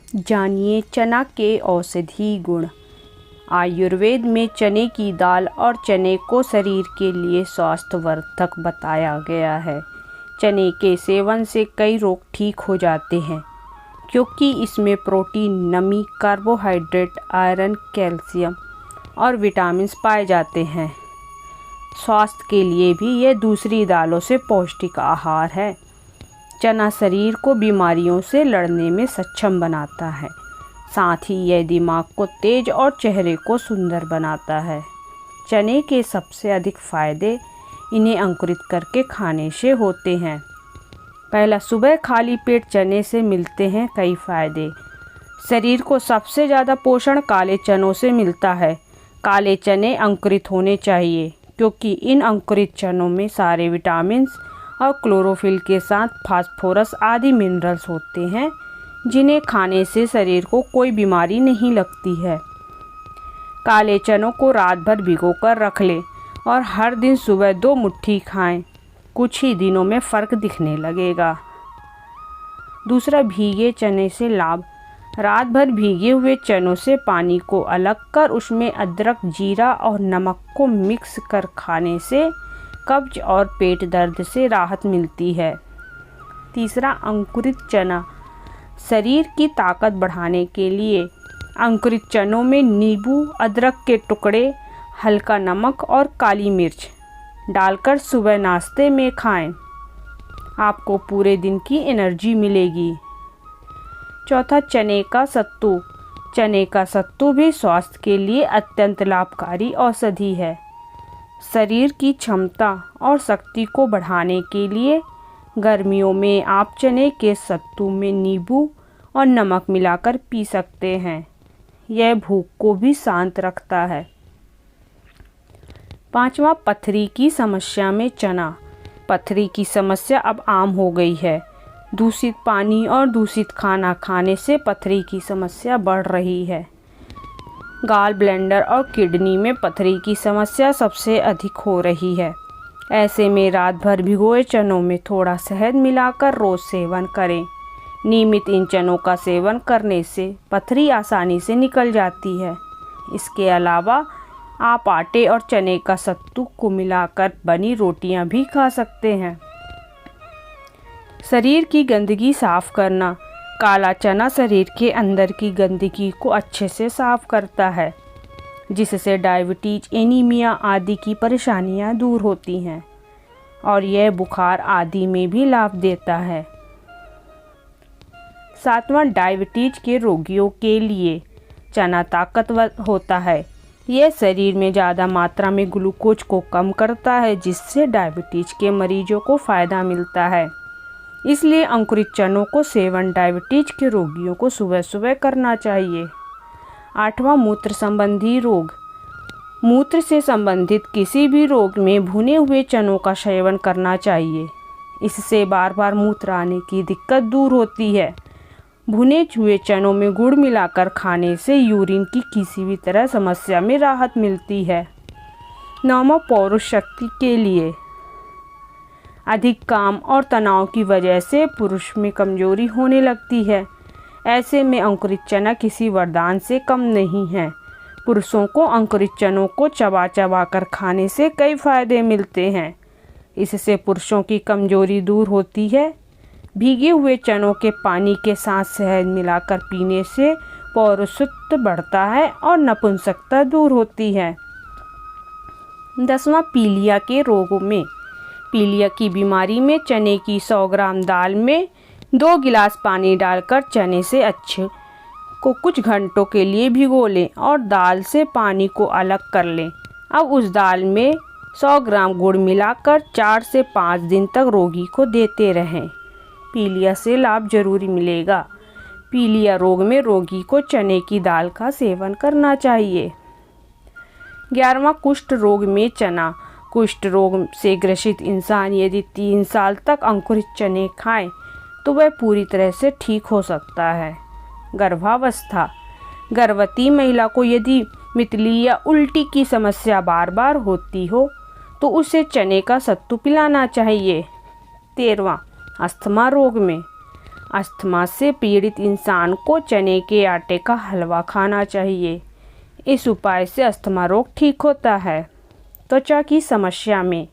जानिए चना के औषधीय गुण। आयुर्वेद में चने की दाल और चने को शरीर के लिए स्वास्थ्यवर्धक बताया गया है। चने के सेवन से कई रोग ठीक हो जाते हैं क्योंकि इसमें प्रोटीन, नमी, कार्बोहाइड्रेट, आयरन, कैल्शियम और विटामिन पाए जाते हैं। स्वास्थ्य के लिए भी यह दूसरी दालों से पौष्टिक आहार है। चना शरीर को बीमारियों से लड़ने में सक्षम बनाता है। साथ ही यह दिमाग को तेज और चेहरे को सुंदर बनाता है। चने के सबसे अधिक फायदे इन्हें अंकुरित करके खाने से होते हैं। पहला, सुबह खाली पेट चने से मिलते हैं कई फायदे। शरीर को सबसे ज़्यादा पोषण काले चनों से मिलता है। काले चने अंकुरित होने चाहिए क्योंकि इन अंकुरित चनों में सारे विटामिन और क्लोरोफिल के साथ फास्फोरस आदि मिनरल्स होते हैं जिन्हें खाने से शरीर को कोई बीमारी नहीं लगती है। काले चनों को रात भर भिगोकर रख लें और हर दिन सुबह 2 मुट्ठी खाएं। कुछ ही दिनों में फ़र्क दिखने लगेगा। दूसरा, भीगे चने से लाभ। रात भर भीगे हुए चनों से पानी को अलग कर उसमें अदरक, जीरा और नमक को मिक्स कर खाने से कब्ज और पेट दर्द से राहत मिलती है। तीसरा, अंकुरित चना। शरीर की ताकत बढ़ाने के लिए अंकुरित चनों में नींबू, अदरक के टुकड़े, हल्का नमक और काली मिर्च डालकर सुबह नाश्ते में खाएं। आपको पूरे दिन की एनर्जी मिलेगी। चौथा, चने का सत्तू। चने का सत्तू भी स्वास्थ्य के लिए अत्यंत लाभकारी औषधि है। शरीर की क्षमता और शक्ति को बढ़ाने के लिए गर्मियों में आप चने के सत्तू में नींबू और नमक मिलाकर पी सकते हैं। यह भूख को भी शांत रखता है। पांचवा, पथरी की समस्या में चना। पथरी की समस्या अब आम हो गई है। दूषित पानी और दूषित खाना खाने से पथरी की समस्या बढ़ रही है। गाल ब्लैंडर और किडनी में पथरी की समस्या सबसे अधिक हो रही है। ऐसे में रात भर भिगोए चनों में थोड़ा शहद मिलाकर रोज़ सेवन करें। नियमित इन चनों का सेवन करने से पथरी आसानी से निकल जाती है। इसके अलावा आप आटे और चने का सत्तू को मिलाकर बनी रोटियां भी खा सकते हैं। शरीर की गंदगी साफ करना। काला चना शरीर के अंदर की गंदगी को अच्छे से साफ करता है जिससे डायबिटीज, एनीमिया आदि की परेशानियां दूर होती हैं और यह बुखार आदि में भी लाभ देता है। सातवां, डायबिटीज के रोगियों के लिए चना ताकतवर होता है। यह शरीर में ज़्यादा मात्रा में ग्लूकोज को कम करता है जिससे डायबिटीज के मरीजों को फ़ायदा मिलता है। इसलिए अंकुरित चनों को सेवन डायबिटीज के रोगियों को सुबह सुबह करना चाहिए। आठवां, मूत्र संबंधी रोग। मूत्र से संबंधित किसी भी रोग में भुने हुए चनों का सेवन करना चाहिए। इससे बार बार मूत्र आने की दिक्कत दूर होती है। भुने हुए चनों में गुड़ मिलाकर खाने से यूरिन की किसी भी तरह समस्या में राहत मिलती है। नौवां, पौरुष शक्ति के लिए। अधिक काम और तनाव की वजह से पुरुष में कमजोरी होने लगती है। ऐसे में अंकुरित चना किसी वरदान से कम नहीं है। पुरुषों को अंकुरित चनों को चबा चबा कर खाने से कई फायदे मिलते हैं। इससे पुरुषों की कमजोरी दूर होती है। भीगे हुए चनों के पानी के साथ शहद मिलाकर पीने से पौरुषत्व बढ़ता है और नपुंसकता दूर होती है। 10वां, पीलिया के रोगों में। पीलिया की बीमारी में चने की 100 ग्राम दाल में 2 गिलास पानी डालकर चने से अच्छे को कुछ घंटों के लिए भिगो लें और दाल से पानी को अलग कर लें। अब उस दाल में 100 ग्राम गुड़ मिलाकर 4 से 5 दिन तक रोगी को देते रहें। पीलिया से लाभ जरूरी मिलेगा। पीलिया रोग में रोगी को चने की दाल का सेवन करना चाहिए। 11वां, कुष्ठ रोग में चना। कुष्ठ रोग से ग्रसित इंसान यदि 3 साल तक अंकुरित चने खाएं तो वह पूरी तरह से ठीक हो सकता है। गर्भावस्था। गर्भवती महिला को यदि मितली या उल्टी की समस्या बार बार होती हो तो उसे चने का सत्तू पिलाना चाहिए। 13वां, अस्थमा रोग में। अस्थमा से पीड़ित इंसान को चने के आटे का हलवा खाना चाहिए। इस उपाय से अस्थमा रोग ठीक होता है। त्वचा की समस्या में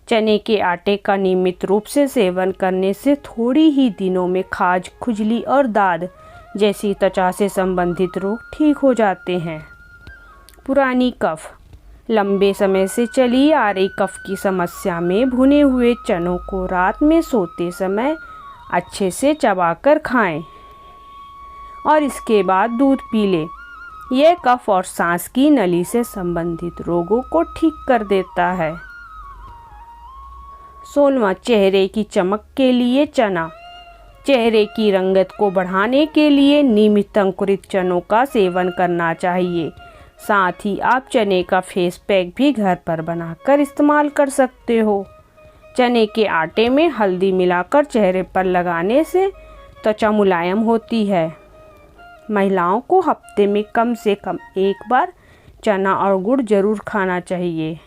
चने के आटे का नियमित रूप से सेवन करने से थोड़ी ही दिनों में खाज, खुजली और दाद जैसी त्वचा से संबंधित रोग ठीक हो जाते हैं। पुरानी कफ, लंबे समय से चली आ रही कफ की समस्या में भुने हुए चनों को रात में सोते समय अच्छे से चबाकर खाएं और इसके बाद दूध पी लें। यह कफ और सांस की नली से संबंधित रोगों को ठीक कर देता है। 16वां, चेहरे की चमक के लिए चना। चेहरे की रंगत को बढ़ाने के लिए नियमित अंकुरित चनों का सेवन करना चाहिए। साथ ही आप चने का फेस पैक भी घर पर बनाकर इस्तेमाल कर सकते हो। चने के आटे में हल्दी मिलाकर चेहरे पर लगाने से त्वचा मुलायम होती है। महिलाओं को हफ्ते में कम से कम एक बार चना और गुड़ जरूर खाना चाहिए।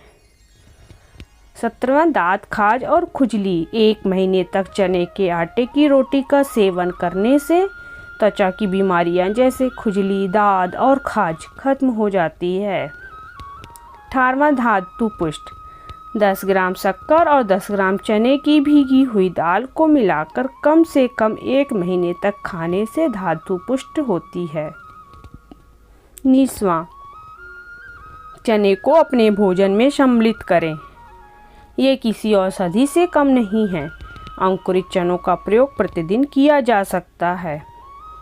17वां, दांत, खाज और खुजली। 1 महीने तक चने के आटे की रोटी का सेवन करने से त्वचा की बीमारियां जैसे खुजली, दाद और खाज खत्म हो जाती है। 18वां, धातु पुष्ट। 10 ग्राम शक्कर और 10 ग्राम चने की भीगी हुई दाल को मिलाकर कम से कम 1 महीने तक खाने से धातु पुष्ट होती है। 19वां, चने को अपने भोजन में सम्मिलित करें। ये किसी औषधि से कम नहीं है। अंकुरित चनों का प्रयोग प्रतिदिन किया जा सकता है।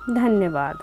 धन्यवाद।